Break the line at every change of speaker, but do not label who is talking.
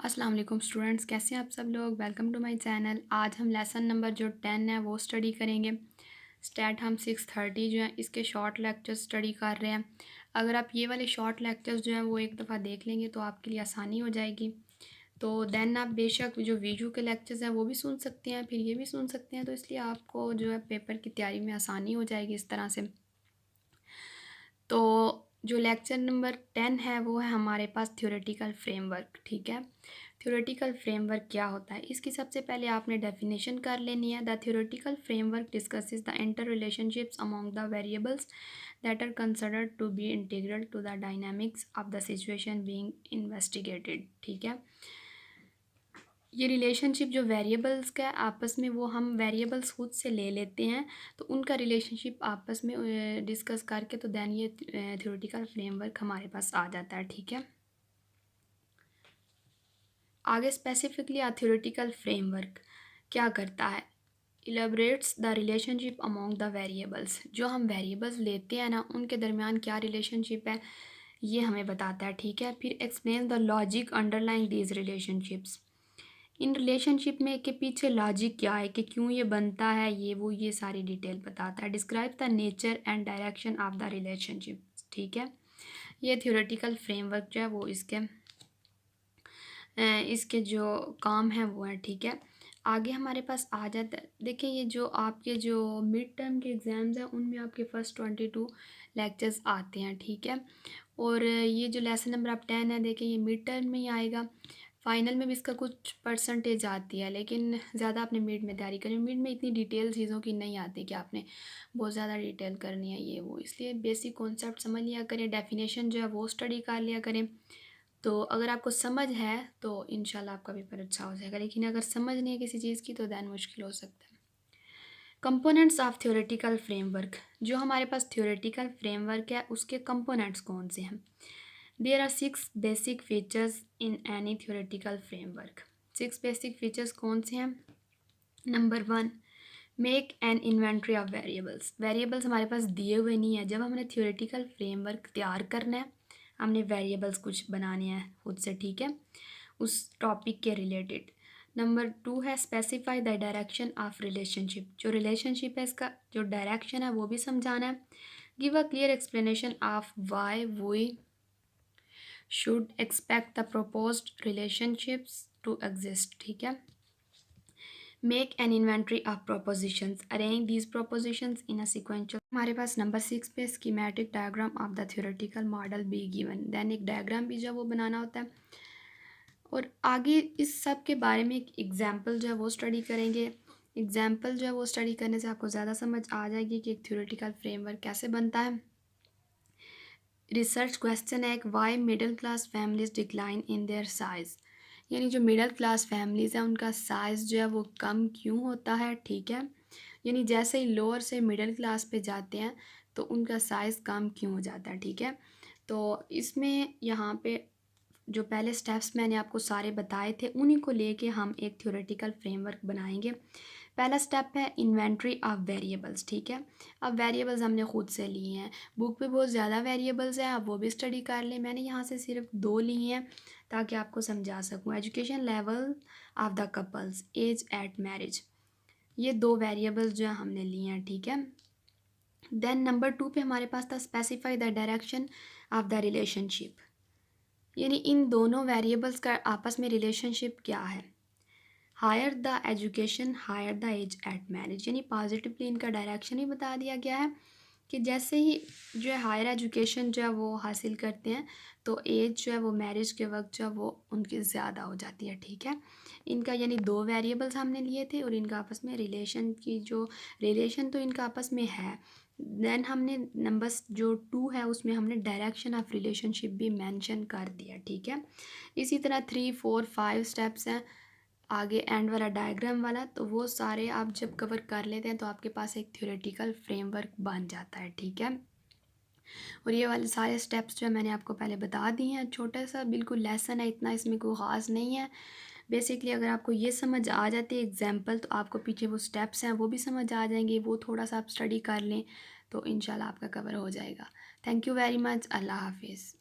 अस्सलाम वालेकुम स्टूडेंट्स, कैसे हैं आप सब लोग। Welcome to my channel. आज हम लेसन नंबर जो 10 है वो स्टडी करेंगे। स्टैट हम 6:30 जो है इसके शॉर्ट लेक्चर्स स्टडी कर रहे हैं। अगर आप ये वाले शॉर्ट लेक्चर्स जो हैं वो एक दफ़ा देख लेंगे तो आपके लिए आसानी हो जाएगी। तो देन आप बेशक जो वीडियो के लेक्चर्स हैं वो भी सुन सकते हैं, फिर ये भी सुन सकते हैं, तो इसलिए आपको जो है पेपर की तैयारी में आसानी हो जाएगी इस तरह से। तो जो लेक्चर नंबर 10 है वो है हमारे पास थ्योरेटिकल फ्रेमवर्क। ठीक है, थ्योरेटिकल फ्रेमवर्क क्या होता है, इसकी सबसे पहले आपने डेफिनेशन कर लेनी है। The theoretical framework discusses the inter relationships among the variables that are considered to be integral to the dynamics of the situation being investigated. ठीक है, ये रिलेशनशिप जो वेरिएबल्स का है आपस में, वो हम वेरिएबल्स खुद से ले लेते हैं, तो उनका रिलेशनशिप आपस में डिस्कस करके तो देन ये थ्योरेटिकल फ्रेमवर्क हमारे पास आ जाता है। ठीक है, आगे स्पेसिफिकली आ थ्योरेटिकल फ्रेमवर्क क्या करता है, elaborates the relationship among the variables. जो हम वेरिएबल्स लेते हैं ना, उनके दरमियान क्या रिलेशनशिप है ये हमें बताता है। ठीक है, फिर explain the logic underlying these relationships. In relationship में के पीछे लॉजिक क्या है कि क्यों ये बनता है, ये सारी डिटेल बताता है। Describe the nature and direction of the relationship. ठीक है, ये थ्योरेटिकल फ्रेमवर्क जो है वो इसके जो काम है वो है। ठीक है, आगे हमारे पास आ जाता है। देखिए, ये जो आपके जो मिड टर्म के एग्ज़ाम्स हैं उनमें आपके फर्स्ट 22 लेक्चर्स आते हैं। ठीक है, और ये जो लेसन नंबर आप 10 है, देखिए ये मिड टर्म में ही आएगा। फाइनल में भी इसका कुछ परसेंटेज आती है, लेकिन ज़्यादा आपने मिड में तैयारी करनी। मिड में इतनी डिटेल चीज़ों की नहीं आती कि आपने बहुत ज़्यादा डिटेल करनी है ये वो, इसलिए बेसिक कॉन्सेप्ट समझ लिया करें, डेफिनेशन जो है वो स्टडी कर लिया करें। तो अगर आपको समझ है तो इंशाल्लाह आपका पेपर अच्छा हो जाएगा, लेकिन अगर समझ नहीं है किसी चीज़ की तो दैन मुश्किल हो सकता है। कंपोनेंट्स ऑफ थ्योरेटिकल फ्रेमवर्क, जो हमारे पास थ्योरेटिकल फ्रेमवर्क है उसके कंपोनेंट्स कौन से हैं। There are 6 basic features in any theoretical framework. 6 basic features कौन से हैं। Number 1, make an inventory of variables. Variables हमारे पास दिए हुए नहीं है, जब हमने थ्योरेटिकल फ्रेमवर्क तैयार करना है हमने वेरिएबल्स कुछ बनाने हैं खुद से। ठीक है, उस टॉपिक के रिलेटेड। नंबर 2 है specify the direction of relationship. जो रिलेशनशिप है इसका जो डायरेक्शन है वो भी समझाना है। Give a clear explanation of why we should expect the proposed relationships to exist. ठीक है, make an inventory of propositions, arrange these propositions in a sequential. हमारे पास नंबर 6 पे schematic diagram of the theoretical model be given. Then एक diagram भी जो वो बनाना होता है, और आगे इस सब के बारे में एक एग्जाम्पल जो है वो स्टडी करेंगे। एग्जाम्पल जो है वो स्टडी करने से आपको ज़्यादा समझ आ जाएगी कि एक थ्योरेटिकल फ्रेमवर्क कैसे बनता है। रिसर्च क्वेश्चन है एक, why middle class families decline in their size. यानी जो मिडिल क्लास फैमिलीज़ हैं उनका साइज़ जो है वो कम क्यों होता है। ठीक है, यानी जैसे ही लोअर से मिडिल क्लास पे जाते हैं तो उनका साइज़ कम क्यों हो जाता है। ठीक है, तो इसमें यहाँ पे जो पहले स्टेप्स मैंने आपको सारे बताए थे उन्हीं को लेके हम एक थ्योरेटिकल फ्रेमवर्क बनाएंगे। पहला स्टेप है इन्वेंट्री ऑफ वेरिएबल्स। ठीक है, अब वेरिएबल्स हमने खुद से लिए हैं, बुक पे बहुत ज़्यादा वेरिएबल्स हैं, आप वो भी स्टडी कर लें। मैंने यहाँ से सिर्फ 2 लिए हैं ताकि आपको समझा सकूँ। Education level of the couples, age at marriage, ये 2 वेरिएबल्स जो है हमने लिए हैं। ठीक है, देन नंबर 2 पे हमारे पास था specify the direction of the relationship, यानी इन दोनों वेरिएबल्स का आपस में रिलेशनशिप क्या है। Higher the education higher the age at marriage, यानी पॉजिटिवली इनका डायरेक्शन ही बता दिया गया है कि जैसे ही जो है हायर एजुकेशन जो है वो हासिल करते हैं तो एज जो है वो मैरिज के वक्त जो है वो उनकी ज़्यादा हो जाती है। ठीक है, इनका यानी 2 वेरिएबल्स हमने लिए थे और इनका आपस में रिलेशन की जो रिलेशन तो इनका आपस में है। देन हमने नंबर जो 2 है उसमें हमने डायरेक्शन ऑफ रिलेशनशिप भी मेंशन कर दिया। ठीक है, इसी तरह 3, 4, 5 स्टेप्स हैं आगे एंड वाला डायग्राम वाला, तो वो सारे आप जब कवर कर लेते हैं तो आपके पास एक थ्योरेटिकल फ्रेमवर्क बन जाता है। ठीक है, और ये वाले सारे स्टेप्स जो है मैंने आपको पहले बता दिए हैं। छोटा सा बिल्कुल लेसन है, इतना इसमें कोई ख़ास नहीं है। बेसिकली अगर आपको ये समझ आ जाती है एग्जाम्पल, तो आपको पीछे वो स्टेप्स हैं वो भी समझ आ जाएंगे, वो थोड़ा सा आप स्टडी कर लें तो इंशाल्लाह आपका कवर हो जाएगा। Thank you very much. अल्लाह हाफिज़।